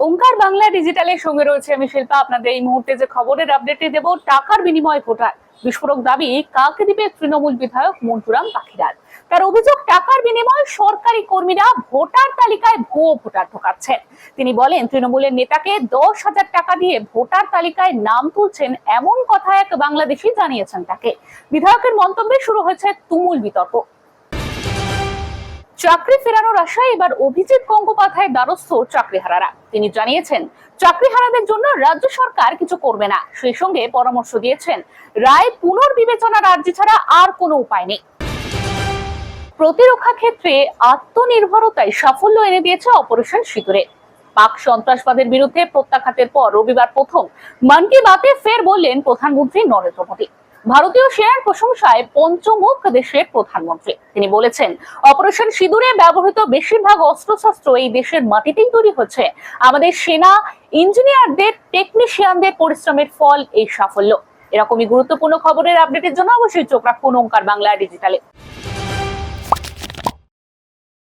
ওঙ্কার বাংলা ডিজিটালের সঙ্গে রয়েছে আমি শিল্পা। আপনাদের এই মুহূর্তে যে খবরের আপডেটটি দেব, টাকার বিনিময়ে ভোটার বিস্ফোরক দাবি কাকে দিবে তৃণমূল বিধায়ক মন্টুরাম পাখিরাজ। তার অভিযোগ, টাকার বিনিময়ে সরকারি কর্মীরা ভোটার তালিকায় ভুয়ো ভোটার ঢোকাচ্ছেন। তিনি বলেন, তৃণমূলের নেতাকে 10,000 টাকা দিয়ে ভোটার তালিকায় নাম তুলছেন, এমন কথা এক বাংলাদেশি জানিয়েছেন তাকে। বিধায়কের মন্তব্যে শুরু হয়েছে তুমুল বিতর্ক। চাকরি ফেরানোর আশায় এবার অভিজিৎ গঙ্গোপাধ্যায়ের দ্বারস্থ চাকরিহারারা। তিনি জানিয়েছেন, চাকরিহারাদের জন্য রাজ্য সরকার কিছু করবে না। সেই সঙ্গে পরামর্শ দিয়েছেন, রায় পুনর্বিবেচনার আর্জি ছাড়া আর কোনো উপায় নেই। প্রতিরক্ষা ক্ষেত্রে আত্মনির্ভরতায় সাফল্য এনে দিয়েছে অপারেশন সিঁদুরে। পাক সন্ত্রাসবাদের বিরুদ্ধে প্রত্যাঘাতের পর রবিবার প্রথম মন কি বাতে ফের বললেন প্রধানমন্ত্রী নরেন্দ্র মোদী। ভারতীয় সেনার প্রশংসায় পঞ্চমুখ দেশের প্রধানমন্ত্রী। তিনি বলেছেন, অপারেশন সিঁদুরে ব্যবহৃত বেশিরভাগ অস্ত্রশস্ত্র এই দেশের মাটিতেই তৈরি হচ্ছে। আমাদের সেনা, ইঞ্জিনিয়ারদের, টেকনিশিয়ানদের পরিশ্রমের ফল এই সাফল্য। এরকমই গুরুত্বপূর্ণ খবরের আপডেটের জন্য অবশ্যই চোখ রাখুন ওঙ্কার বাংলা ডিজিটালে।